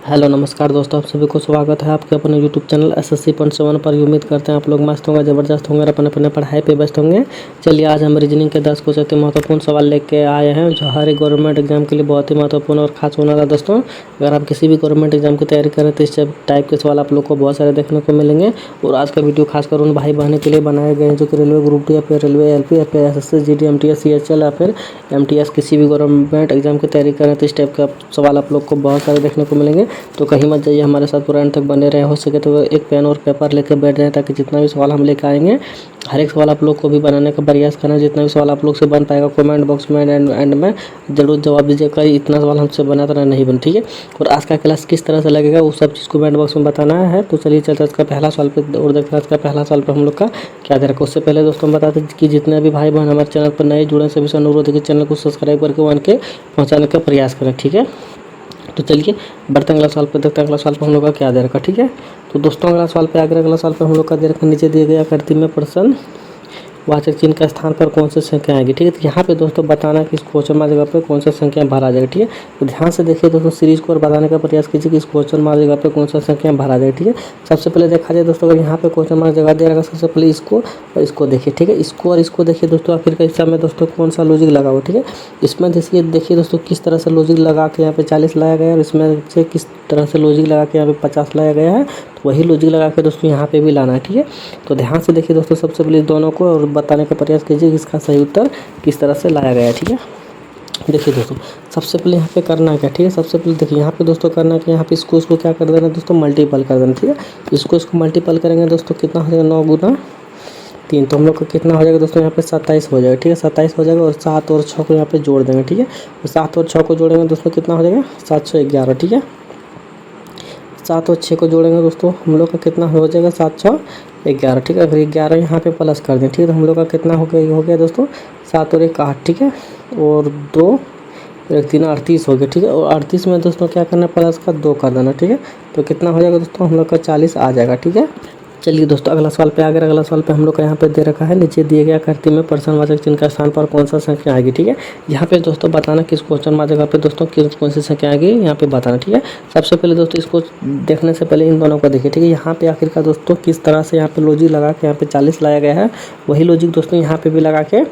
Hello नमस्कार दोस्तों, आप सभी को स्वागत है आपके अपने यूट्यूब चैनल SSC पॉइंट 7 पर। उम्मीद करते हैं आप लोग मस्त होंगे, ज़बरदस्त होंगे और अपने अपने पढ़ाई पे व्यस्त होंगे। चलिए आज हम रीजनिंग के 10 कुछ अति महत्वपूर्ण सवाल लेके आए हैं जो हर एक गवर्नमेंट एग्जाम के लिए बहुत ही महत्वपूर्ण और खास होने वाला है। दोस्तों अगर आप किसी भी गवर्नमेंट एग्जाम की तैयारी करें तो इस टाइप के सवाल आप लोग को बहुत सारे देखने को मिलेंगे। और आज का वीडियो खासकर उन भाई बहनों के लिए बनाए गए हैं जो कि रेलवे ग्रुप डी या फिर रेलवे LP या फिर SSC GD MTS CHL या फिर MTS किसी भी गवर्नमेंट एग्जाम की तैयारी करें तो इस टाइप का सवाल आप लोग को बहुत सारे देखने को मिलेंगे। तो कहीं मत जाइए, हमारे साथ पूरा अंत तक बने रहे। हो सके तो एक पेन और पेपर लेकर बैठ जाएं ताकि जितना भी सवाल हम लेकर आएंगे हर एक सवाल आप लोग को भी बनाने का प्रयास करना। जितना भी सवाल आप लोग से बन पाएगा कमेंट बॉक्स में एंड में जरूर जवाब दीजिएगा। इतना सवाल हमसे बना तो नहीं बन, ठीक है। और आज का क्लास किस तरह से लगेगा वो सब चीज़ कमेंट बॉक्स में बताना है। तो चलिए चलते हैं इसका पहला सवाल पे और देखते हैं इसका पहला सवाल पे हम लोग का क्या दे रखा। उससे पहले दोस्तों बता दें कि जितने भी भाई बहन हमारे चैनल पर नए जुड़े सभी से अनुरोध है कि चैनल को सब्सक्राइब करके वन के पहुँचाने का प्रयास करें, ठीक है। तो चलिए बढ़ते हैं अगला सवाल पे, देखते हैं अगला सवाल पे हम लोग का क्या दे रखा, ठीक है। तो दोस्तों अगला सवाल पे अगला सवाल पे हम लोग का दे रखा नीचे दिए गया आकृति में प्रश्न वाचक चिन्ह का स्थान पर कौन सी संख्या आएगी, ठीक है। तो यहाँ पे दोस्तों बताना कि इस क्वेश्चन मार्क जगह पे कौन सा संख्या बाहर आ जाएगा, ठीक है। तो ध्यान से देखिए दोस्तों, सीरीज को और बताने का प्रयास कीजिए कि इस क्वेश्चन मार्क जगह पे कौन सा संख्या बाहर आ जाएगा, ठीक है। सबसे पहले देखा जाए दोस्तों, अगर यहाँ पे क्वेश्चन मार्क जगह दे रखा सबसे पहले इसको और इसको देखिए, ठीक है। इसको और इसको देखिए दोस्तों, आखिर का हिस्सा में दोस्तों कौन सा लॉजिक लगा हुआ, ठीक है। इसमें देखिए दोस्तों किस तरह से लॉजिक लगा के यहाँ पे 40 लाया गया है और इसमें से किस तरह से लॉजिक लगा के यहाँ पे 50 लाया गया है। तो वही लॉजिक लगा के दोस्तों यहाँ पे भी लाना है, ठीक है। तो ध्यान से देखिए दोस्तों, सबसे पहले दोनों को और बताने का प्रयास कीजिए कि इसका सही उत्तर किस तरह से लाया गया है, ठीक है। देखिए दोस्तों सबसे पहले यहाँ पे करना है क्या, ठीक है। सबसे पहले देखिए यहाँ पे दोस्तों करना है कि यहाँ पे इसको क्या कर देना दोस्तों, मल्टीपल कर देना, ठीक है। इसको मल्टीपल करेंगे दोस्तों कितना हो जाएगा, 9 गुना 3। तो हम लोग का कितना हो जाएगा दोस्तों, यहाँ पे 27 हो जाएगा, ठीक है। 27 हो जाएगा और 7 और 6 को यहाँ पे जोड़ देंगे, ठीक है। तो 7 और 6 को जोड़ेंगे दोस्तों कितना हो जाएगा, 711, ठीक है। 7 और 6 को जोड़ेंगे दोस्तों हम लोग का कितना हो जाएगा, 7 6 11, ठीक है। अगर 11 यहाँ पे प्लस कर दें, ठीक है, तो हम लोग का कितना हो गया दोस्तों, 7 और 1 8, ठीक है। और 2 1 3 38 हो गया, ठीक है। और 38 में दोस्तों क्या करना है, प्लस का 2 कर देना, ठीक है। तो कितना हो जाएगा दोस्तों, हम लोग का 40 आ जाएगा, ठीक है। चलिए दोस्तों अगला सवाल पे आ गया। अगला सवाल पे हम लोग का यहाँ पे दे रखा है नीचे दिए गया आकृति में प्रश्नवाचक चिन्ह का स्थान पर कौन सा संख्या आएगी, ठीक है। यहाँ पे दोस्तों बताना किस क्वेश्चन मार्क जगह पे दोस्तों कौन सी संख्या आएगी यहाँ पे बताना, ठीक है। सबसे पहले दोस्तों इसको देखने से पहले इन दोनों को देखिए, ठीक है। यहाँ पे आखिर का दोस्तों किस तरह से यहाँ पे लॉजिक लगा के यहाँ पे 40 लाया गया है, वही लॉजिक दोस्तों यहाँ पे भी लगा के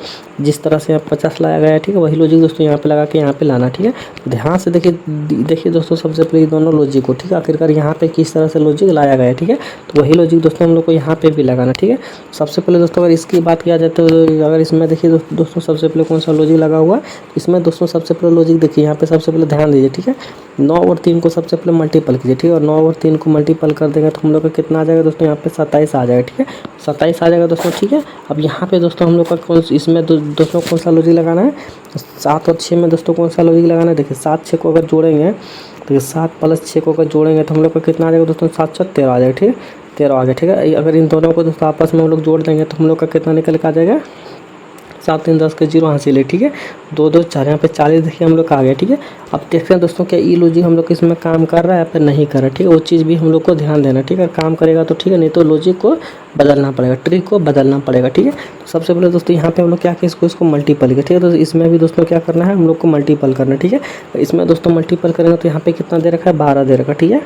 जिस तरह से यहाँ 50 लाया गया है, ठीक है, वही लॉजिक दोस्तों यहाँ पे लगा के यहाँ पे लाना, ठीक है। ध्यान से देखिए दोस्तों सबसे पहले दोनों लॉजिक को, ठीक है, आखिरकार यहाँ पे किस तरह से लॉजिक लाया गया है, ठीक है। तो वही लॉजिक दोस्तों हम लोग को यहाँ पे भी लगाना, ठीक है। सबसे पहले दोस्तों अगर इसकी बात किया जाए तो अगर इसमें देखिए दोस्तों सबसे पहले कौन सा लॉजिक लगा हुआ है, इसमें दोस्तों सबसे पहले लॉजिक देखिए यहाँ पे सबसे पहले ध्यान दीजिए, ठीक है। 9 और 3 को सबसे पहले मल्टीपल कीजिए, ठीक है। और 9 और 3 को मल्टीपल कर देंगे तो हम लोग का कितना आ जाएगा दोस्तों, यहाँ पे 27 आ जाएगा, ठीक है। 27 आ जाएगा दोस्तों, ठीक है। अब यहाँ पे दोस्तों हम लोग का इसमें दोस्तों कौन सा लॉजिक लगाना है, 7 और 6 में दोस्तों कौन सा लॉजिक लगाना है। देखिए 7 6 को अगर जोड़ेंगे तो 7 + 6 को अगर जोड़ेंगे तो हम लोग का कितना आ जाएगा दोस्तों, 7 7 13 आ जाएगा, ठीक है। 13 आ गया, ठीक है। अगर इन दोनों को दोस्तों आपस में हम लोग जोड़ देंगे तो हम लोग का कितना निकल के आ जाएगा, 7 3 10 के 0 हासिल है, ठीक है। 2 2 4 यहाँ पे 40 देखिए हम लोग का आ गया, ठीक है। अब देखते हैं दोस्तों क्या ये लॉजिक हम लोग इसमें काम कर रहा है या फिर नहीं कर रहा है, ठीक है। वो चीज़ भी हम लोग को ध्यान देना, ठीक है। काम करेगा तो ठीक है, नहीं तो लॉजिक को बदलना पड़ेगा, ट्रिक को बदलना पड़ेगा, ठीक है। तो सबसे पहले दोस्तों यहाँ पे हम लोग क्या किया, इसको मल्टीपल किया, ठीक है। तो इसमें भी दोस्तों क्या करना है, हम लोग को मल्टीपल करना है, ठीक है। इसमें दोस्तों मल्टीपल करेंगे तो यहाँ पे कितना दे रखा है, 12 दे रखा, ठीक है।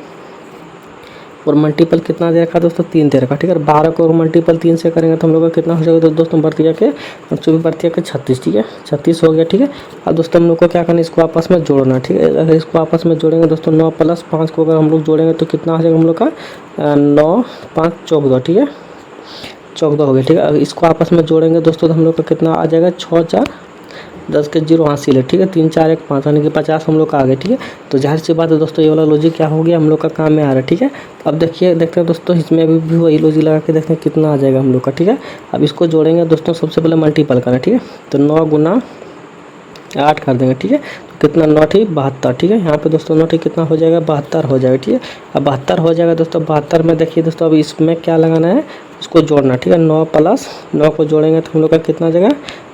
और मल्टीपल कितना दे रखा दोस्तों, 3 दे रखा, ठीक है। 12 को मल्टीपल 3 से करेंगे तो हम लोग का कितना हो जाएगा दोस्तों, बर्तिया के 24 बर्तिया के 36, ठीक है। 36 हो गया, ठीक है। अब दोस्तों हम लोग को क्या करना है, इसको आपस में जोड़ना, ठीक है। अगर इसको आपस में जोड़ेंगे दोस्तों 9 + 5 को अगर हम लोग जोड़ेंगे तो कितना हो जाएगा हम लोग का, 9 5 14, ठीक है। 14 हो गया, ठीक है। अगर इसको आपस में जोड़ेंगे दोस्तों तो हम लोग का कितना आ जाएगा, 6 4 10 के 0 हासिल है, ठीक है। 3 4 1 5 यानी कि 50 हम लोग का आ गया, ठीक है। तो जाहिर सी बात है दोस्तों ये वाला लॉजिक क्या हो गया, हम लोग का काम में आ रहा है, ठीक है। अब देखते हैं दोस्तों इसमें भी वही लॉजिक लगा के देखते हैं कितना आ जाएगा हम लोग का, ठीक है। अब इसको जोड़ेंगे दोस्तों सबसे पहले मल्टीपल करें, ठीक है। तो 9 गुना 8 कर देंगे, ठीक है। तो कितना 9 × 72, ठीक है। यहाँ पे दोस्तों 9 × कितना हो जाएगा, 72 हो जाएगा, ठीक है। अब 72 हो जाएगा दोस्तों, 72 में देखिए दोस्तों अब इसमें क्या लगाना है, इसको जोड़ना, ठीक है। 9 + 9 को जोड़ेंगे तो हम लोग का कितना आ जाएगा,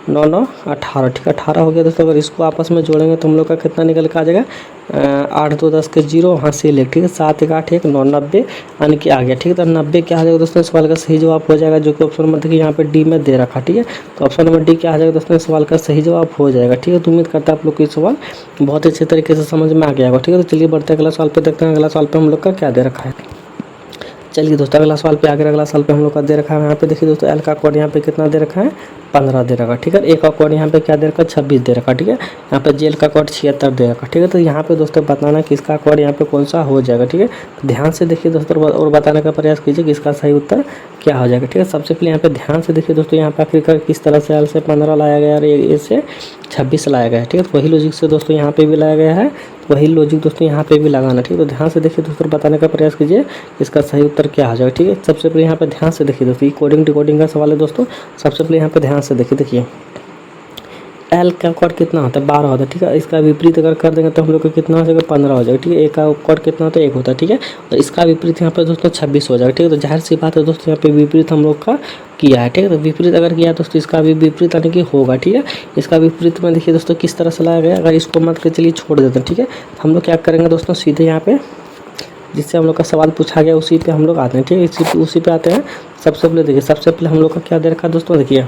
9 9 18, ठीक है 18 हो गया दोस्तों। अगर इसको आपस में जोड़ेंगे तो हम लोग का कितना निकल के आ जाएगा, 8 2 10 के 0, वहाँ से ले, ठीक है 7 1 8 1 9 90, यानी कि आ गया, ठीक है। तो 90 क्या आ जाएगा दोस्तों, सवाल का सही जवाब हो जाएगा, जो कि ऑप्शन नंबर देखिए यहाँ पे डी में दे रखा, ठीक है। तो ऑप्शन नंबर डी क्या आ जाएगा दोस्तों, सवाल का सही जवाब हो जाएगा, ठीक है। तो उम्मीद करता है आप लोग को ये सवाल बहुत अच्छे तरीके से समझ में आ गया होगा, ठीक है। तो चलिए बढ़ते हैं अगला सवाल पे, देखते हैं अगला सवाल पे हम लोग का क्या दे रखा है। चलिए दोस्तों अगला सवाल पे आगे, अगला सवाल पे हम लोग का दे रखा है यहाँ पे देखिए दोस्तों, एल का कोड यहाँ पे कितना दे रखा है, 15 दे रखा, ठीक है। ए का कोड यहाँ पे क्या दे रखा है, 26 दे रखा, ठीक है। यहाँ पे जेल का कोड 76 दे रखा, ठीक है। तो यहाँ पे दोस्तों बताना कि इसका कोड यहाँ पे कौन सा हो जाएगा, ठीक है। तो ध्यान से देखिए दोस्तों और बताने का प्रयास कीजिए कि इसका सही उत्तर क्या हो जाएगा, ठीक है। सबसे पहले यहाँ पे ध्यान से देखिए दोस्तों, यहाँ पे आखिरकार किस तरह से एल से 15 लाया गया और ए से 26 लाया गया है, ठीक है। तो वही लॉजिक से दोस्तों यहाँ पे भी लाया गया है, वही लॉजिक दोस्तों यहाँ पे भी लगाना, ठीक है। तो ध्यान से देखिए दोस्तों, बताने का प्रयास कीजिए इसका सही उत्तर क्या आ जाएगा, ठीक है। सबसे पहले यहाँ पे ध्यान से देखिए दोस्तों, ये कोडिंग डिकोडिंग का सवाल है दोस्तों। सबसे पहले यहाँ पे ध्यान से देखिए एल का कोड कितना होता है, 12 होता है, ठीक है। इसका विपरीत अगर कर देंगे तो हम लोग का कितना हो जाएगा, 15 हो जाएगा, ठीक है। ए का कोड कितना होता है, 1 होता है, ठीक है। और इसका विपरीत यहाँ पे दोस्तों 26 हो जाएगा, ठीक है। तो जाहिर सी बात है दोस्तों, यहाँ पे विपरीत हम लोग का किया है, ठीक है। तो विपरीत अगर किया है दोस्तों, इसका भी विपरीत यानी कि होगा, ठीक है। इसका विपरीत में देखिए दोस्तों किस तरह से लाया गया, अगर इसको मत के चलिए छोड़ देते हैं, ठीक है। हम लोग क्या करेंगे दोस्तों, सीधे यहाँ पे जिससे हम लोग का सवाल पूछा गया उसी पे हम लोग आते हैं, ठीक है। उसी पे आते हैं। सबसे पहले देखिए, सबसे पहले हम लोग का क्या दे रखा है दोस्तों, देखिए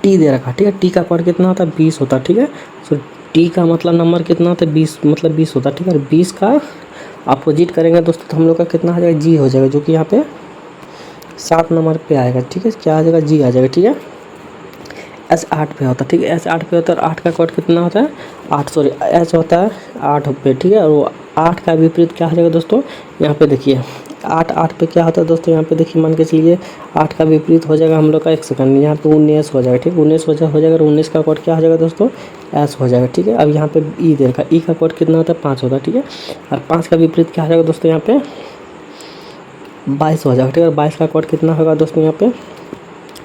टी दे रखा, ठीक है। टी का कोड कितना होता है, 20 होता है, ठीक है। सो टी का मतलब नंबर कितना होता है, 20 मतलब 20 होता है, ठीक है। 20 का अपोजिट करेंगे दोस्तों तो हम लोग का कितना आ जाएगा, जी हो जाएगा, जो कि यहाँ पे 7 नंबर पे आएगा, ठीक है। क्या आ जाएगा, जी आ जाएगा, ठीक है। एस 8 पे होता है, ठीक है। एस 8 पे होता है और 8 का कोड कितना होता है, 8 सॉरी एस होता है 8 पे, ठीक है। और वो 8 का विपरीत क्या हो जाएगा दोस्तों, यहाँ पे देखिए 8 पे क्या होता है दोस्तों, यहाँ पे देखिए मान के चलिए 8 का विपरीत हो जाएगा हम लोग का, एक सेकंड, यहाँ पे 19 हो जाएगा, ठीक है। 19 हो जाएगा और 19 का कोड क्या हो जाएगा दोस्तों, एस हो जाएगा, ठीक है। अब यहाँ पे ई दे रखा, ई का कोड कितना होता है, 5 होता है, ठीक है। और 5 का विपरीत क्या हो जाएगा दोस्तों, यहाँ पे 22 हो जाएगा, ठीक है। और 22 का कोड कितना होगा दोस्तों, यहाँ पे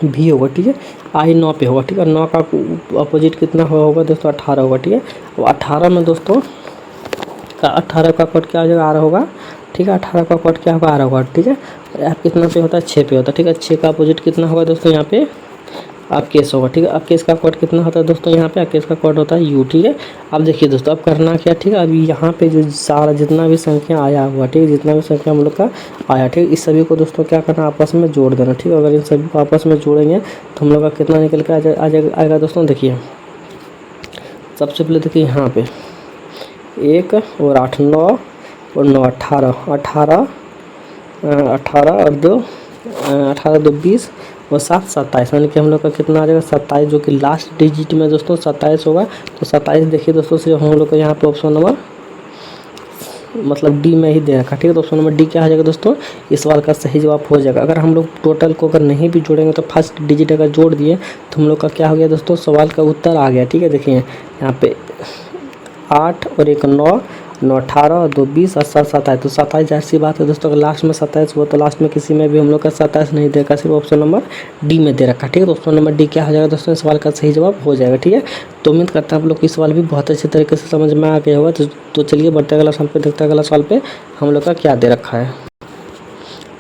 भी होगा, ठीक है। आई 9 पे होगा, ठीक है। 9 का अपोजिट कितना होगा दोस्तों, 18 होगा, ठीक है। और 18 में दोस्तों 18 का कोड क्या हो जाएगा, 8 होगा, ठीक है। 18 का कोड क्या होगा, 8 होगा, ठीक है। ऐप कितना पे होता है, 6 पे होता है, ठीक है। 6 का अपोजिट कितना होगा दोस्तों, यहाँ पे आप केस होगा, ठीक है। अब केस का कोड कितना होता है दोस्तों, यहाँ पे अब केस का कोड होता है यू, ठीक है। अब देखिए दोस्तों, अब करना क्या, ठीक है। अभी यहाँ पे जो सारा जितना भी संख्या आया हुआ, ठीक है, जितना भी संख्या हम लोग का आया, ठीक है, इस सभी को दोस्तों क्या करना, आपस में जोड़ देना, ठीक है। अगर इन सभी को आपस में जोड़ेंगे तो हम लोग का कितना निकल के आएगा दोस्तों, देखिए सबसे पहले देखिए यहाँ पे 1 और 8 9 और 9 18 18 18 और 2 18 2 20 और 7 27, यानी कि हम लोग का कितना आ जाएगा, 27, जो कि लास्ट डिजिट में दोस्तों 27 होगा। तो 27 देखिए दोस्तों, सिर्फ हम लोग का यहाँ पे ऑप्शन नंबर मतलब डी में ही दे रखा, ठीक है। तो ऑप्शन नंबर डी क्या आ जाएगा दोस्तों, इस सवाल का सही जवाब हो जाएगा। अगर हम लोग टोटल को अगर नहीं भी जोड़ेंगे तो फर्स्ट डिजिट अगर जोड़ दिए तो हम लोग का क्या हो गया दोस्तों, सवाल का उत्तर आ गया, ठीक है। देखिए यहाँ पे 8 और 1 9 9 18 और 2 20 और 7 27, तो 27 जाहिर सी बात है दोस्तों, अगर लास्ट में 27 हुआ तो लास्ट में किसी में भी हम लोग का 27 नहीं देगा, सिर्फ ऑप्शन नंबर डी में दे रखा, ठीक है। तो ऑप्शन नंबर डी क्या हो जाएगा दोस्तों, सवाल का सही जवाब हो जाएगा, ठीक है। तो उम्मीद करता हूँ आप लोग को इस सवाल भी बहुत अच्छे तरीके से समझ में आ गया होगा। तो चलिए बढ़ते अगला सवाल पे, देखते हैं अगला सवाल पे हम लोग का क्या दे रखा है।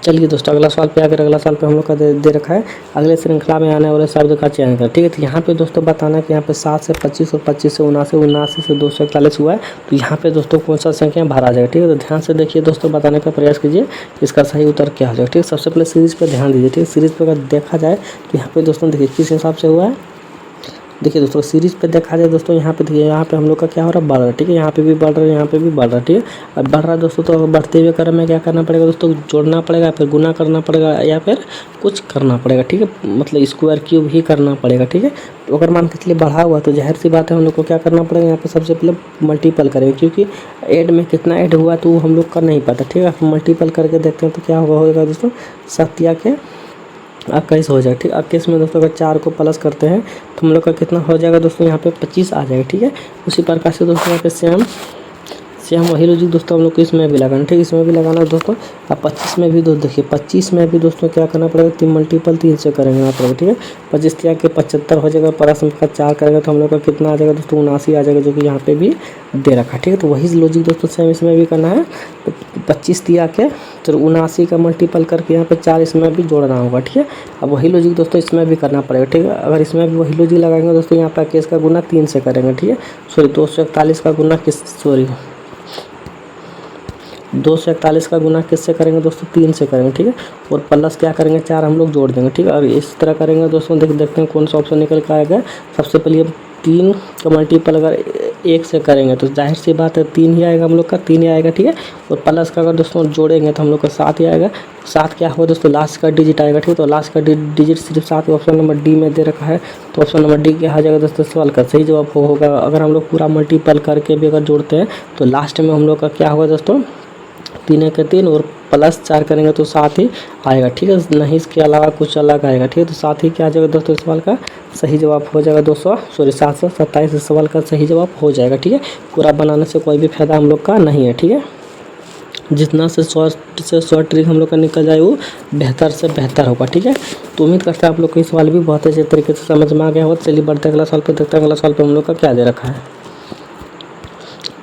चलिए दोस्तों अगला सवाल पे आकर, अगला सवाल पे हम लोग का दे रखा है, अगले श्रृंखला में आने वाले शब्द का चयन करें, ठीक है। तो यहाँ पे दोस्तों बताना कि यहाँ पे 7 से 25 और 25 से 79 79 से 241 हुआ है। तो यहाँ पे दोस्तों कौन सा संख्या भरा जाएगा, ठीक है। तो ध्यान से देखिए दोस्तों, बताने का प्रयास कीजिए इसका सही उत्तर क्या हो जाएगा, ठीक है। सबसे पहले सीरीज पर ध्यान दीजिए, ठीक है। सीरीज पर अगर देखा जाए तो यहाँ पे दोस्तों देखिए किस हिसाब से हुआ है, देखिए दोस्तों सीरीज पे देखा जाए दोस्तों, यहाँ पे देखिए, यहाँ पे हम लोग का क्या हो रहा है, बढ़ रहा है, ठीक है। यहाँ पे भी बढ़ रहा है, यहाँ पे भी बढ़ रहा है, ठीक है। अब बढ़ रहा है दोस्तों, तो बढ़ते हुए क्रम में क्या करना पड़ेगा दोस्तों, जोड़ना पड़ेगा, फिर गुना करना पड़ेगा, या फिर कुछ करना पड़ेगा, ठीक है। मतलब स्क्वायर क्यूब ही करना पड़ेगा, ठीक है। तो अगर मान के चलिए बढ़ा हुआ तो जाहिर सी बात है हम लोग को क्या करना पड़ेगा, यहाँ पे सबसे पहले मल्टीपल करेंगे, क्योंकि ऐड में कितना ऐड हुआ तो हम लोग का नहीं पता, ठीक है। मल्टीपल करके देखते हैं तो क्या होगा दोस्तों, 7 के 21 हो जाएगा, ठीक है। 21 में दोस्तों अगर 4 को प्लस करते हैं तो हम लोग का कितना हो जाएगा दोस्तों, यहाँ पे 25 आ जाएगा, ठीक है। उसी प्रकार से दोस्तों यहाँ पे सेम वही लॉजिक दोस्तों हम लोग को इसमें भी लगाना, ठीक है। इसमें भी लगाना है दोस्तों। अब 25 में भी दोस्तों देखिए, 25 में भी दोस्तों क्या करना पड़ेगा, 3 मल्टीपल 3 से करेंगे यहाँ पर, ठीक है। 25 के 75 हो जाएगा, परस का 4 करेंगे तो हम लोग का कितना आ जाएगा दोस्तों, 79 आ जाएगा, जो कि यहाँ पे भी दे रखा है, ठीक है। तो वही लॉजिक दोस्तों सेम इसमें भी करना है। तो 25 दिया के तो 79 का मल्टीपल करके यहाँ पे 4 इसमें भी जोड़ना होगा, ठीक है। अब वही लॉजिक दोस्तों इसमें भी करना पड़ेगा, ठीक है। अगर इसमें भी वही लॉजिक लगाएंगे दोस्तों, यहाँ पे 21 का गुना 3 से करेंगे, ठीक है। सॉरी 241 का गुना 241 का गुना किससे करेंगे दोस्तों, 3 से करेंगे, ठीक है। और प्लस क्या करेंगे, 4 हम लोग जोड़ देंगे, ठीक है। और इस तरह करेंगे दोस्तों, देखते हैं कौन सा ऑप्शन निकल के आएगा। सबसे पहले 3 का मल्टीपल अगर 1 से करेंगे तो जाहिर सी बात है 3 ही आएगा हम लोग का, 3 ही आएगा, ठीक है। और प्लस का अगर दोस्तों जोड़ेंगे तो हम लोग का 7 ही आएगा। 7 क्या होगा दोस्तों, लास्ट का डिजिट आएगा, ठीक है। तो लास्ट का डिजिट सिर्फ 7 ऑप्शन नंबर डी में दे रखा है, तो ऑप्शन नंबर डी क्या आ जाएगा दोस्तों, सवाल का सही जवाब होगा। अगर हम लोग पूरा मल्टीपल करके भी अगर जोड़ते हैं तो लास्ट में हम लोग का क्या होगा दोस्तों, 3 के 3 और प्लस 4 करेंगे तो 7 ही आएगा, ठीक है। नहीं इसके अलावा कुछ अलग आएगा, ठीक है। तो 7 ही क्या आ जाएगा दोस्तों, इस सवाल का सही जवाब हो जाएगा 727 इस सवाल का सही जवाब हो जाएगा, ठीक है। पूरा बनाने से कोई भी फायदा हम लोग का नहीं है, ठीक है। जितना से शॉर्ट ट्रिक हम लोग का निकल जाए वो बेहतर से बेहतर होगा, ठीक है। तो उम्मीद करते हैं आप लोग को ये सवाल भी बहुत अच्छे तरीके से समझ में आ गया हो। चलिए बढ़ते अगला सवाल पे, देखते हैं अगला सवाल पे हम लोग का क्या दे रखा है।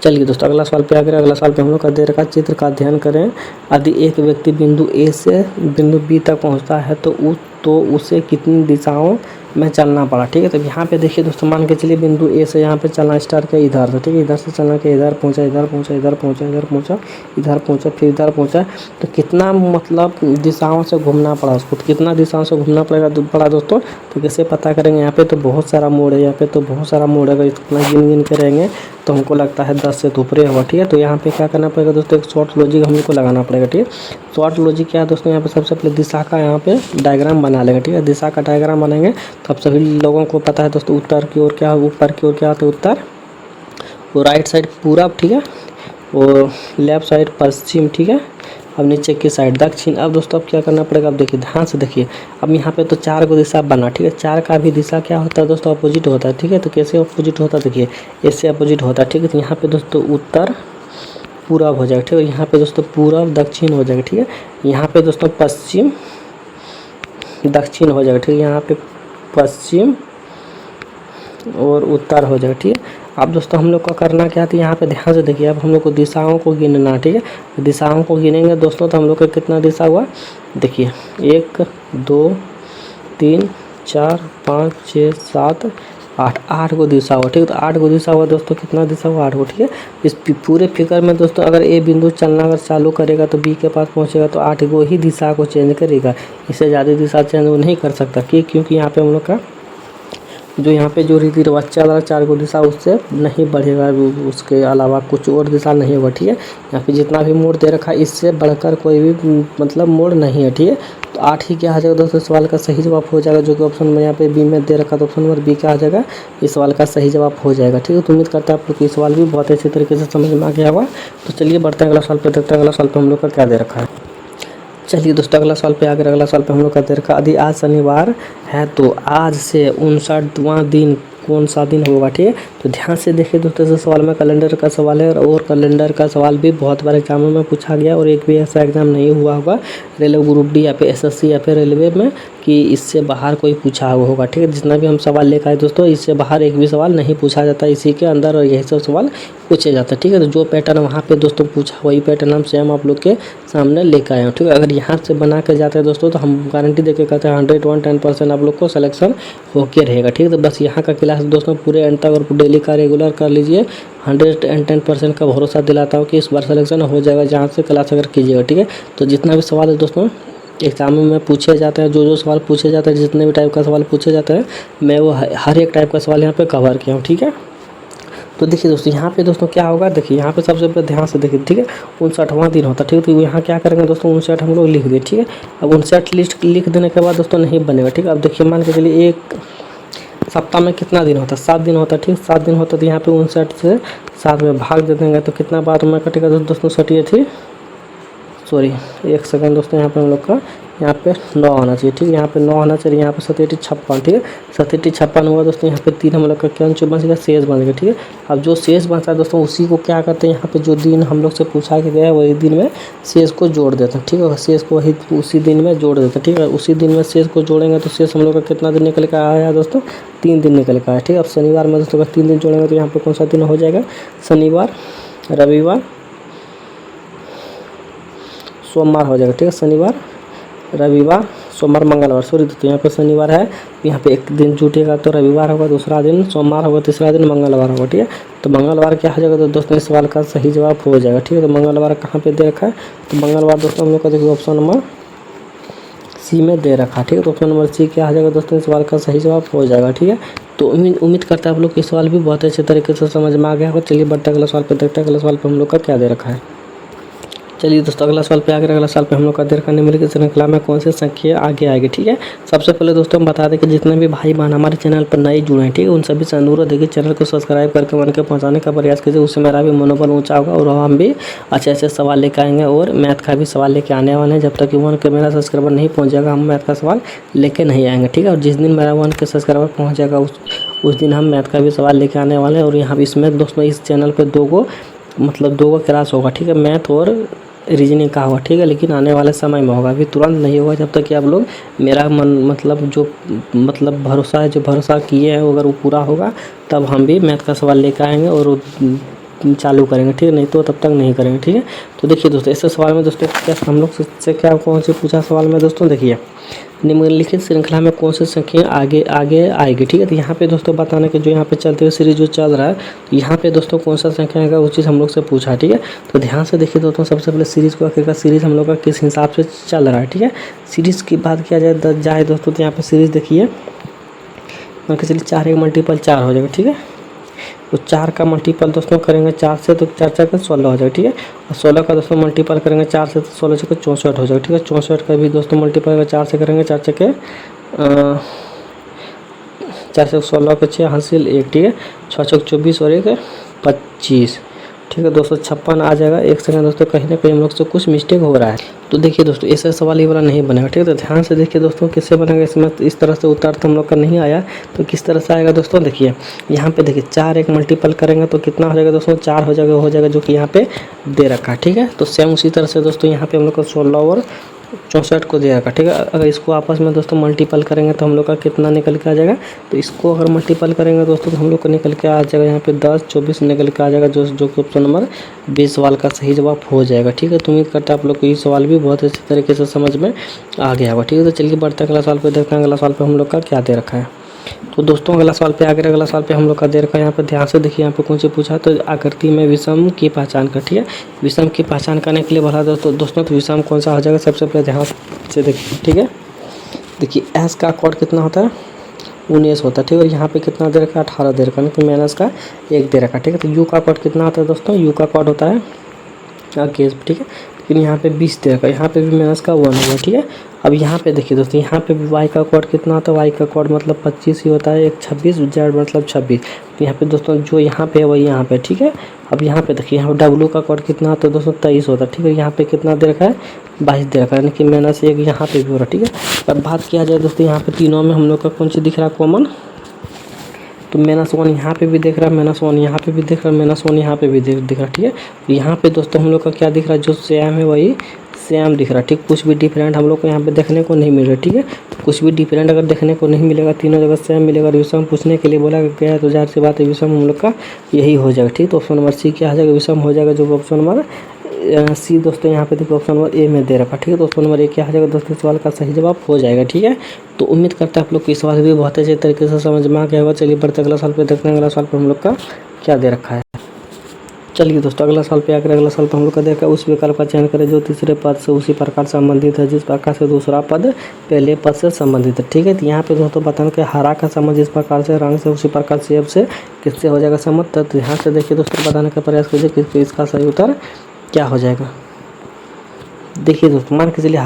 चलिए दोस्तों अगला सवाल पे आ गया। अगला सवाल पे हम लोग का दे रखा चित्र का अध्ययन करें। यदि एक व्यक्ति बिंदु ए से बिंदु बी तक पहुंचता है तो उसे कितनी दिशाओं में चलना पड़ा, ठीक है। तो यहाँ पे देखिए दोस्तों, मान के चलिए बिंदु ए से यहाँ पे चलना स्टार्ट किया इधर से, ठीक है। इधर से चलना कि इधर पहुँचा, इधर पहुँचा, इधर पहुँचा, इधर पहुँचा, इधर पहुँचा, फिर इधर पहुँचा। तो कितना मतलब दिशाओं से घूमना पड़ा उसको, तो कितना दिशाओं से घूमना पड़ा दोस्तों, तो कैसे पता करेंगे। यहाँ पे तो बहुत सारा मोड़ है, यहाँ पे तो बहुत सारा मोड़ है। अगर इतना गिन के रहेंगे तो हमको लगता है 10 से तो ऊपर होगा, ठीक है। तो यहाँ पे क्या करना पड़ेगा दोस्तों, एक शॉर्ट लॉजिक हम लोग को लगाना पड़ेगा, ठीक है। शॉर्ट लॉजिक क्या है दोस्तों, यहाँ पे सबसे पहले दिशा का यहाँ पे डायग्राम बना लेंगे, ठीक है। दिशा का डायग्राम बनाएंगे तो अब सभी लोगों को पता है दोस्तों, उत्तर की ओर क्या, ऊपर की ओर क्या होता है उत्तर, और राइट साइड पूरब, ठीक है। और लेफ्ट साइड पश्चिम, ठीक है। अब नीचे की साइड दक्षिण। अब दोस्तों अब क्या करना पड़ेगा, अब देखिए ध्यान से देखिए। अब यहाँ पे तो 4 को दिशा बना, ठीक है। 4 का भी दिशा क्या होता है दोस्तों, अपोजिट होता है, ठीक है। तो कैसे अपोजिट होता है, देखिए इससे अपोजिट होता है, ठीक है। तो यहाँ पे दोस्तों उत्तर पूरब हो जाएगा, ठीक है। यहाँ पे दोस्तों पूरब दक्षिण हो जाएगा, ठीक है। यहाँ पे दोस्तों पश्चिम दक्षिण हो जाएगा, ठीक है। यहाँ पे पश्चिम और उत्तर हो जाएगा, ठीक है। अब दोस्तों हम लोग को करना क्या था, यहाँ पे ध्यान से देखिए। अब हम लोग को दिशाओं को गिनना, ठीक है। दिशाओं को गिनेंगे दोस्तों तो हम लोग का कितना दिशा हुआ, देखिए 1 2 3 4 5 6 7 8 को दिशा हुआ, ठीक है। तो 8 को दिशा हुआ दोस्तों, कितना दिशा हुआ, 8 को, ठीक है। इस पूरे फिगर में दोस्तों अगर ए बिंदु चलना अगर चालू करेगा तो बी के पास पहुंचेगा तो 8 को ही दिशा को चेंज करेगा, इससे ज़्यादा दिशा चेंज वो नहीं कर सकता, क्योंकि यहाँ पे हम लोग का जो यहाँ पे जो रीति रिवाज चल रहा है 4 को दिशा उससे नहीं बढ़ेगा, उसके अलावा कुछ और दिशा नहीं होगा, ठीक है। यहाँ पे जितना भी मोड़ दे रखा है इससे बढ़कर कोई भी मतलब मोड़ नहीं है, ठीक है। तो 8 ही क्या आ जाएगा दोस्तों, सवाल का सही जवाब हो जाएगा, जो कि ऑप्शन में यहाँ पे बी में दे रखा, तो ऑप्शन नंबर बी क्या आ जाएगा, इस सवाल का सही जवाब हो जाएगा, ठीक है। तो उम्मीद करता है आप लोग ये सवाल भी बहुत अच्छे तरीके से समझ में आ गया होगा। तो चलिए बढ़ते हैं अगला सवाल पे, देखते हैं अगला सवाल पे हम लोग का क्या दे रखा है। चलिए दोस्तों अगला सवाल पे आकर अगला सवाल पे हम लोग का दे रखा, यदि आज शनिवार है तो आज से 59वां दिन कौन सा दिन होगा, ठीक है। तो ध्यान से देखिए दोस्तों, इस सवाल में कैलेंडर का सवाल है और कैलेंडर का सवाल भी बहुत बार एग्जामों में पूछा गया और एक भी ऐसा एग्जाम नहीं हुआ होगा रेलवे ग्रुप डी या फिर एसएससी या फिर रेलवे में कि इससे बाहर कोई पूछा होगा, ठीक है। जितना भी हम सवाल लेकर आए दोस्तों, इससे बाहर एक भी सवाल नहीं पूछा जाता, इसी के अंदर और यही सब सवाल पूछे जाते हैं, ठीक है। तो जो पैटर्न वहाँ पे दोस्तों पूछा वही पैटर्न हम सेम आप लोग के सामने लेकर आए हैं, ठीक है। अगर यहाँ से बना के जाते हैं दोस्तों तो हम गारंटी देके कहते हैं 110% आप लोग को सिलेक्शन होके रहेगा, ठीक है। तो बस यहाँ का क्लास दोस्तों पूरे एंड तक और डेली का रेगुलर कर लीजिए। 110% का भरोसा दिलाता हूँ कि इस बार सिलेक्शन हो जाएगा जहाँ से क्लास अगर कीजिएगा, ठीक है। तो जितना भी सवाल है दोस्तों एग्जाम में पूछे जाते हैं, जो सवाल पूछे जाते हैं, जितने भी टाइप का सवाल पूछे जाते हैं, मैं वो हर एक टाइप का सवाल यहाँ पे कवर किया हूँ, ठीक है। तो देखिए दोस्तों यहाँ पे दोस्तों क्या होगा, देखिए यहाँ पे सबसे पहले ध्यान से देखिए, ठीक है। 59वां दिन होता है, ठीक है। तो यहाँ क्या करेंगे दोस्तों, 59 हम लोग लिख दिए, ठीक है। अब 59 लिस्ट लिख देने के बाद दोस्तों नहीं बनेगा, ठीक है। अब देखिए मान के चलिए एक सप्ताह में कितना दिन होता है, 7 दिन होता है, ठीक है। 7 दिन होता है तो यहाँ पे 59 से 7 में भाग दे देंगे तो कितना बार में कटेगा दोस्तों, सटिए थी, सॉरी एक सेकंड दोस्तों, यहाँ पे हम लोग का यहाँ पे 9 होना चाहिए, ठीक है। यहाँ पे 9 होना चाहिए, यहाँ पे 57 56, ठीक है। 57 56 हुआ दोस्तों, यहाँ पे 3 हम लोग का क्या बन गया, शेष बन गया, ठीक है। अब जो शेष बनता है दोस्तों उसी को क्या करते हैं, यहाँ पे जो दिन हम लोग से पूछा के गया वही दिन में शेष को जोड़ देते हैं, ठीक है। शेष को वही उसी दिन में जोड़ देते हैं, ठीक है। उसी दिन में शेष को जोड़ेंगे तो शेष हम लोग का कितना दिन निकल के आया दोस्तों, 3 दिन निकल के आया, ठीक है। अब शनिवार में दोस्तों का 3 दिन जोड़ेंगे तो यहाँ पे कौन सा दिन हो जाएगा, शनिवार रविवार सोमवार हो जाएगा, ठीक है। शनिवार, रविवार, सोमवार, मंगलवार, सॉरी दोस्तों यहाँ पे शनिवार है, यहाँ पे एक दिन जुटेगा तो रविवार होगा, दूसरा दिन सोमवार होगा, तीसरा दिन मंगलवार होगा, ठीक है। तो मंगलवार क्या हो जाएगा तो दोस्तों इस सवाल का सही जवाब हो जाएगा, ठीक है। तो मंगलवार कहाँ पे दे रखा है, तो मंगलवार दोस्तों हम लोग का देखिए ऑप्शन नंबर सी में दे रखा है, ठीक है। तो ऑप्शन नंबर सी क्या आ जाएगा दोस्तों, इस सवाल का सही जवाब हो जाएगा, ठीक है। तो उम्मीद करता है आप लोग ये सवाल भी बहुत अच्छे तरीके से समझ में आ गया होगा। चलिए बढ़ते अगला सवाल पे देखते हैं, अगला सवाल पे हम लोग का क्या दे रखा है। चलिए दोस्तों अगला सवाल पे आ गया। अगला सवाल पे हम लोग का दे रखा निम्नलिखित की श्रृंखला में कौन सी संख्या आगे आएगी, ठीक है। सबसे पहले दोस्तों हम बता दें कि जितने भी भाई बहन हमारे चैनल पर नए जुड़े हैं, ठीक है, उन सभी से अनुरोध है कि चैनल को सब्सक्राइब करके मन के पहुँचाने का प्रयास कीजिए, उससे मेरा भी मनोबल ऊँचा होगा और हम भी अच्छे अच्छे सवाल लेकर आएंगे और मैथ का भी सवाल लेके आने वाले हैं। जब तक कि 1 के मेरा सब्सक्राइबर नहीं पहुँच जाएगा हम मैथ का सवाल लेके नहीं आएंगे, ठीक है। और जिस दिन मेरा 1 के सब्सक्राइबर पहुँच जाएगा उस दिन हम मैथ का भी सवाल लेके आने वाले हैं। और यहाँ इसमें दोस्तों इस चैनल पर दो गो क्लास होगा, ठीक है, मैथ और रीजनिंग का होगा, ठीक है। लेकिन आने वाले समय में होगा, अभी तुरंत नहीं होगा। जब तक कि आप लोग मेरा भरोसा है, जो भरोसा किए हैं अगर वो पूरा होगा तब हम भी मैथ का सवाल लेकर आएंगे और चालू करेंगे, ठीक है। नहीं तो तब तक नहीं करेंगे, ठीक है। तो देखिए दोस्तों इस सवाल में दोस्तों क्या हम लोग से क्या कौन से पूछा सवाल में दोस्तों, देखिए निम्नलिखित श्रृंखला में कौन सी संख्या आगे आएगी, ठीक है। तो यहाँ पे दोस्तों बताना कि जो यहाँ पे चलते हुए सीरीज जो चल रहा है तो यहाँ पे दोस्तों कौन सा संख्या आएगा वो चीज़ हम लोग से पूछा, ठीक है। तो ध्यान से देखिए दोस्तों, सबसे पहले सीरीज को आखिरकार सीरीज हम लोग का किस हिसाब से चल रहा है, ठीक है। सीरीज की बात किया जाए दोस्तों तो यहाँ पे सीरीज देखिए मान के चलिए 4 1 मल्टीपल 4 हो जाएगा, ठीक है। तो 4 का मल्टीपल दोस्तों करेंगे 4 से तो 4 4 का 16 हो जाएगा, ठीक है। और 16 का दोस्तों मल्टीपल करेंगे 4 से तो 16 से 64 हो जाएगा, ठीक है। 64 का भी दोस्तों मल्टीपल 4 से करेंगे 4 से 16 के 6 हासिल 1, ठीक है। 6 6 24 और 1 25, ठीक है। 256 आ जाएगा। एक सेकंड दोस्तों, कहीं ना कहीं हम लोग से कुछ मिस्टेक हो रहा है। तो देखिए दोस्तों ऐसा सवाल ये वाला नहीं बनेगा, ठीक है। तो ध्यान से देखिए दोस्तों किससे बनेगा, इसमें इस तरह से उत्तर तो हम लोग का नहीं आया तो किस तरह से आएगा दोस्तों, देखिए यहाँ पे देखिए 4 1 मल्टीपल करेंगे तो कितना हो जाएगा दोस्तों, 4 हो जाएगा जो कि यहाँ पे दे रखा है, ठीक है। तो सेम उसी तरह से दोस्तों यहाँ पे हम लोग का 16 और 64 को दे रखा, ठीक है। अगर इसको आपस में दोस्तों मल्टीपल करेंगे तो हम लोग का कितना निकल के आ जाएगा, तो इसको अगर मल्टीपल करेंगे दोस्तों तो हम लोग को निकल के आ जाएगा यहाँ पे 10 24 निकल के आ जाएगा, जो कि ऑप्शन नंबर 20 सवाल का सही जवाब हो जाएगा, ठीक है। तो उम्मीद करता है आप लोग को ये सवाल भी बहुत अच्छे तरीके से समझ में आ गया होगा, ठीक है। तो चलिए बढ़ते अगला सवाल पे देखते हैं अगला सवाल पे हम लोग का क्या दे रखा है। तो दोस्तों अगला सवाल पे आगे अगला सवाल पे हम लोग का दे रखा है, यहाँ पे ध्यान से देखिए यहाँ पे कौन सी पूछा, तो आकृति में विषम की पहचान कर, ठीक है। विषम की पहचान करने के लिए बोला दोस्तों तो विषम कौन सा हो जाएगा, सबसे पहले ध्यान से देखिए, ठीक है। देखिए एस का कोड कितना होता है, 19 होता है, ठीक है। और यहाँ पे कितना दे रखा है, 18 दे रखा है, कि माइनस का 1 दे रखा है, ठीक है। तो यू का कोड कितना आता है दोस्तों, यू का कोड होता है केस, ठीक है। लेकिन यहाँ पे 20 दे रखा है, यहाँ पे भी माइनस का 1 होगा, ठीक है। अब यहाँ पे देखिए दोस्तों, यहाँ पे भी वाई का कोड कितना होता है, वाई का कोड मतलब 25 ही होता है, एक 26 जेड मतलब 26। तो यहाँ पे दोस्तों जो यहाँ पे है वही यहाँ पे, ठीक है। अब यहाँ पे देखिए यहाँ पे डब्लू का कोड कितना होता है दोस्तों, 23 होता है, ठीक है। यहाँ पे कितना दे रखा है, 22 दे रखा है, यानी कि माइनस 1 यहाँ पे भी हो रहा है, ठीक है। अब बात किया जाए दोस्तों यहाँ पे तीनों में हम लोग का कौन सी दिख रहा है कॉमन, तो -1 यहाँ पे भी दिख रहा है, -1 यहाँ पे भी दिख रहा है, -1 यहाँ पे भी दिख रहा है, ठीक है। तो यहाँ पे दोस्तों हम लोग का क्या दिख रहा है, जो सेम है वही सेम दिख रहा है, ठीक। कुछ भी डिफरेंट हम लोग को यहाँ पे देखने को नहीं मिल रहा है, ठीक है। तो कुछ भी डिफरेंट अगर देखने को नहीं मिलेगा, तीनों जगह सेम मिलेगा, विषम पूछने के लिए बोला गया है तो जाहिर सी बात है विषम हम लोग का यही हो जाएगा, ठीक। तो ऑप्शन नंबर सी क्या हो जाएगा, विषम हो जाएगा, जो ऑप्शन नंबर सी दोस्तों यहाँ पे देखो ऑप्शन नंबर ए में दे रखा, ठीक है। तो ऑप्शन नंबर ए क्या हो जाएगा दोस्तों, सवाल का सही जवाब हो जाएगा, ठीक है। तो उम्मीद करता है आप लोग को इस सवाल भी बहुत अच्छे तरीके से समझ में आ गया होगा। चलिए बढ़ते अगला सवाल पे देखते हैं अगला सवाल पे हम लोग का क्या दे रखा है। चलिए दोस्तों अगला सवाल पे आकर अगला सवाल पे हम लोग का देखा, उस विकल्प का चयन करें जो तीसरे पद से उसी प्रकार संबंधित है जिस प्रकार से दूसरा पद पहले पद से संबंधित है, ठीक है। तो यहाँ पे दोस्तों बताना कि हरा का संबंध जिस प्रकार से, रंग से उसी प्रकार सेब से किससे हो जाएगा संबंध। तो यहाँ से देखिए दोस्तों बताने का प्रयास कीजिए कि इसका सही उत्तर क्या हो जाएगा। देखिए दोस्तों मान के चलिए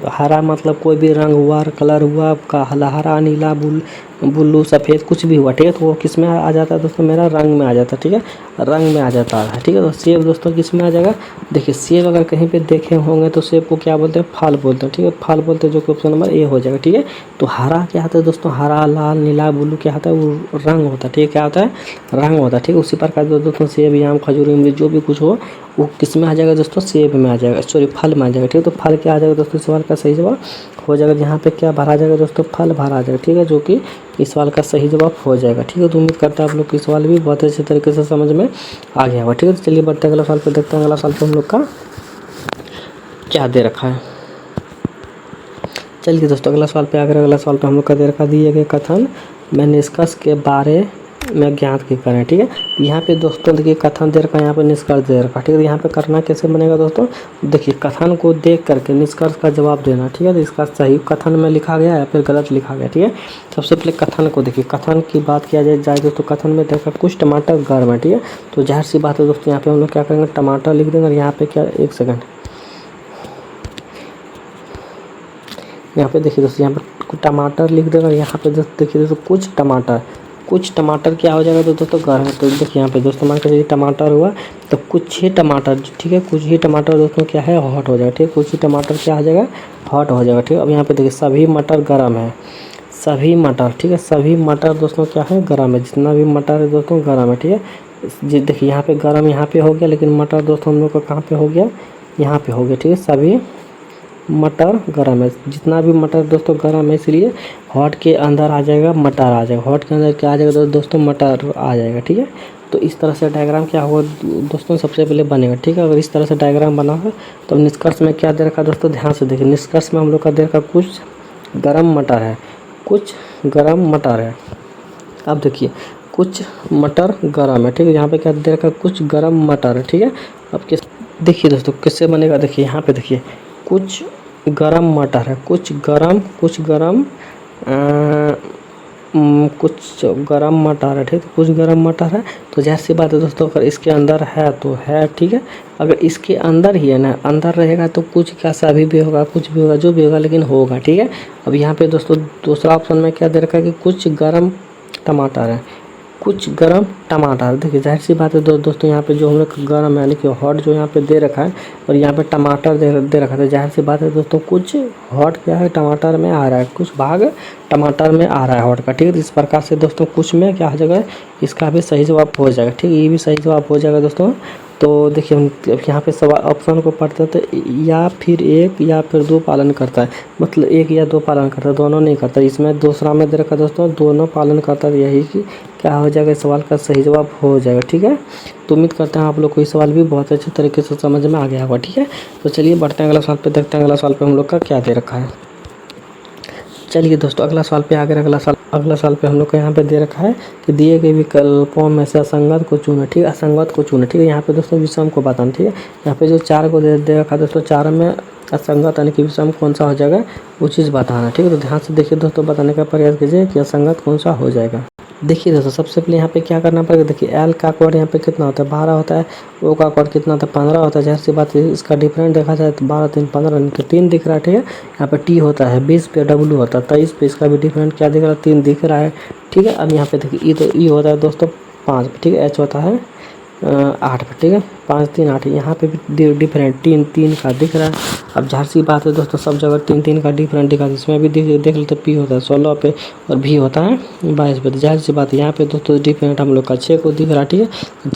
हरा मतलब कोई भी रंग हुआ, कलर हुआ, हरा नीला ब्लू सफ़ेद कुछ भी हुआ, ठीक है। तो वो किस में आ जाता है दोस्तों, मेरा रंग में आ जाता है, ठीक है, रंग में आ जाता है, ठीक है। तो सेब दोस्तों किस में आ जाएगा, देखिए सेब अगर कहीं पे देखे होंगे तो सेब को क्या बोलते हैं, फल बोलते हैं, ठीक है, फल बोलते हैं, जो कि ऑप्शन नंबर ए हो जाएगा, ठीक है। तो हरा क्या होता है दोस्तों, हरा लाल नीला ब्लू क्या होता है, वो रंग होता है, ठीक है, क्या होता है, रंग होता है, ठीक है। उसी प्रकार दोस्तों सेब आम खजूर इमली जो भी कुछ हो वो किस में आ जाएगा दोस्तों, सेब में आ जाएगा, सॉरी फल में आ जाएगा, ठीक है। तो फल क्या आ जाएगा दोस्तों, सवाल का सही जवाब हो जाएगा, यहाँ पे क्या भरा जाएगा दोस्तों, फल भरा जाएगा, ठीक है, जो कि इस सवाल का सही जवाब हो जाएगा, ठीक है। तो उम्मीद करता है आप लोग की सवाल भी बहुत अच्छे तरीके से समझ में आ गया होगा, ठीक है। तो चलिए बढ़ते अगला सवाल पे देखते हैं अगला सवाल पे हम लोग का। क्या दे रखा है। चलिए दोस्तों अगला सवाल पे आकर अगला सवाल पे हम लोग का दे रखा दिए गए कथन में निष्कर्ष के बारे में ज्ञात की करें। ठीक है, यहाँ पे दोस्तों देखिए कथन दे रखा है, यहाँ पे निष्कर्ष दे रखा है। ठीक है, यहाँ पे करना कैसे बनेगा दोस्तों, देखिए कथन को देख करके निष्कर्ष का जवाब देना। ठीक है, तो इसका सही कथन में लिखा गया है फिर गलत लिखा गया। ठीक है, सबसे पहले कथन को देखिए, कथन की बात किया जाए दोस्तों, कथन में देखा कुछ टमाटर गर्म है। ठीक है, तो जाहिर सी बात है दोस्तों, यहाँ पे हम लोग क्या करेंगे, टमाटर लिख देंगे और यहाँ पे क्या, एक सेकंड, यहाँ पे देखिए दोस्तों, यहाँ पे टमाटर लिख देगा और यहाँ पे देखिए दोस्तों कुछ टमाटर क्या हो जाएगा दोस्तों, गर्म है। तो देखिए यहाँ पे दोस्तों मान के टमाटर हुआ तो कुछ ही टमाटर, ठीक है, कुछ ही टमाटर दोस्तों क्या है, हॉट हो जाएगा। ठीक है, कुछ ही टमाटर क्या हो जाएगा, हॉट हो जाएगा। ठीक है, अब यहाँ पे देखिए सभी मटर गर्म है, सभी मटर, ठीक है, सभी मटर दोस्तों क्या है, गर्म है, जितना भी मटर है दोस्तों गर्म है। ठीक है, देखिए यहाँ पे गर्म यहाँ पे हो गया, लेकिन मटर दोस्तों हम लोग का कहाँ पे हो गया, यहाँ पे हो गया। ठीक है, सभी मटर गर्म है, जितना भी मटर दोस्तों गर्म है, इसलिए हॉट के अंदर आ जाएगा मटर आ जाएगा, हॉट के अंदर क्या आ जाएगा दोस्तों, मटर आ जाएगा। ठीक है, तो इस तरह से डायग्राम क्या होगा दोस्तों, सबसे पहले बनेगा। ठीक है, अगर इस तरह से डायग्राम बना है तो निष्कर्ष में क्या दे रखा दोस्तों, ध्यान से देखिए, निष्कर्ष में हम लोग का दे रखा कुछ गर्म मटर है, कुछ गर्म मटर है। अब देखिए कुछ मटर गर्म है। ठीक है, यहाँ पे क्या दे रखा, कुछ गर्म मटर है। ठीक है, अब किस देखिए दोस्तों किससे बनेगा, देखिए यहाँ पे देखिए कुछ गरम मटर है, कुछ गरम मटर है। ठीक है, कुछ गरम मटर है, तो जैसी बात है दोस्तों, अगर इसके अंदर है तो है। ठीक है, अगर इसके अंदर ही है ना, अंदर रहेगा तो कुछ क्या सभी भी होगा, कुछ भी होगा, जो भी होगा, लेकिन होगा। ठीक है, अब यहाँ पे दोस्तों दूसरा ऑप्शन में क्या दे रखा है कि कुछ गरम टमाटर है, कुछ गरम टमाटर। देखिए जाहिर सी बात है दोस्तों, यहाँ पे जो हम लोग गरम यानी कि हॉट जो यहाँ पे दे रखा है और यहाँ पे टमाटर दे रखा था, जाहिर सी बात है दोस्तों, कुछ हॉट क्या है, टमाटर में आ रहा है, कुछ भाग टमाटर में आ रहा है हॉट का। ठीक है, इस प्रकार से दोस्तों कुछ में क्या हो जाएगा, इसका भी सही जवाब हो जाएगा। ठीक है, ये भी सही जवाब हो जाएगा दोस्तों। तो देखिए हम यहाँ पे सवाल ऑप्शन को पढ़ते थे, या फिर एक या फिर दो पालन करता है, मतलब एक या दो पालन करता है, दोनों नहीं करता। इसमें दूसरा में दे रखा दोस्तों दोनों पालन करता है, यही कि क्या हो जाएगा, इस सवाल का सही जवाब हो जाएगा। ठीक है, तो उम्मीद करते हैं आप लोग को ये सवाल भी बहुत अच्छे तरीके से समझ में आ गया होगा। ठीक है, तो चलिए बढ़ते हैं अगला सवाल पे, देखते हैं अगला सवाल पे हम लोग का क्या दे रखा है। चलिए दोस्तों अगला सवाल पे आकर अगला सवाल पे हम लोग को यहाँ पे दे रखा है कि दिए गए विकल्पों में से असंगत को चुने। ठीक है, असंगत को चुने। ठीक है, यहाँ पे दोस्तों विषम को बताना। ठीक है, यहाँ पे जो चार को दे रखा है दोस्तों, चार में असंगत यानी कि विषम कौन सा हो जाएगा, वो चीज़ बताना। ठीक है, तो ध्यान से देखिए दोस्तों, बताने का प्रयास कीजिए कि असंगत कौन सा हो जाएगा। देखिए दोस्तों सबसे पहले यहाँ पे क्या करना पड़ेगा, देखिए एल का कोड यहाँ पे कितना होता है, 12 होता है, ओ का कोड कितना होता है, 15 होता है। जैसी बात है इसका डिफरेंट देखा जाए तो 12 3 15 नहीं तो 3 दिख रहा है। ठीक है, यहाँ पे टी होता है, 20 पे डब्ल्यू होता है, 23 पे इसका भी डिफरेंट क्या दिख रहा है, 3 दिख रहा है। ठीक है, अब यहाँ पे देखिए ई, तो ई होता है दोस्तों 5 पे। ठीक है, एच होता है 8 पे। ठीक है, 5 3 8, यहाँ पे भी डिफरेंट 3 3 का दिख रहा है। अब जाहिर सी बात है दोस्तों, सब जगह 3 3 का डिफरेंट दिखा, इसमें भी देख लेते, पी होता है 16 पे और भी होता है 22 पे। तो जाहिर सी बात है यहाँ पे दोस्तों डिफरेंट हम लोग का 6 को दिख रहा है। ठीक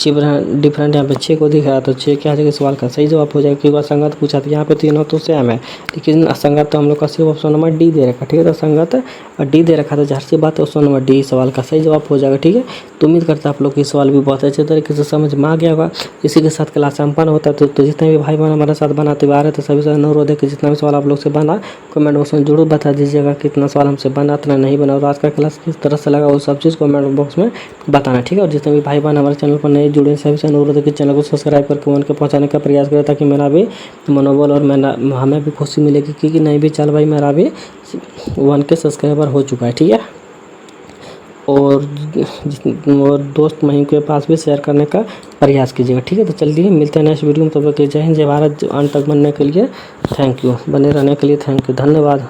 है, डिफरेंट यहाँ पे 6 को दिख रहा है, तो 6 क्या हो जाएगा, सवाल का सही जवाब हो जाएगा। क्योंकि असंगत पूछा था, यहाँ पे तीनों तो सेम है, लेकिन असंगत तो हम लोग का सिर्फ ऑप्शन नंबर डी दे रखा। ठीक है, तो असंगत और डी दे रखा, तो जाहिर सी बात है ऑप्शन नंबर डी सवाल का सही जवाब हो जाएगा। ठीक है, तो उम्मीद करता है आप लोग को सवाल भी बहुत अच्छे तरीके से समझ में आ गया होगा। इसी के साथ क्लास संपन्न होता है। तो जितने भी भाई बहन हमारे साथ बनाते हुए आ रहे थे, सभी से अनुरोध है कि जितना भी सवाल आप लोग से बना कमेंट बॉक्स में जरूर बता दीजिएगा, कितना सवाल हमसे बना, इतना नहीं बना, और आज का क्लास किस तरह से लगा वो सब चीज़ कमेंट बॉक्स में बताना। ठीक है, और जितने भी भाई बहन हमारे चैनल पर नए जुड़े, सभी से अनुरोध है कि चैनल को सब्सक्राइब करके उनके पहुँचाने का प्रयास करें, ताकि मेरा भी मनोबल और हमें भी खुशी मिलेगी, क्योंकि नहीं भी चल भाई मेरा भी 1K सब्सक्राइबर हो चुका है। ठीक है, और दोस्त महिम के पास भी शेयर करने का प्रयास कीजिएगा। ठीक है, तो चलिए मिलते हैं नेक्स्ट वीडियो में। तब तक जय हिंद जय भारत। अंत तक बनने के लिए थैंक यू, बने रहने के लिए थैंक यू, धन्यवाद।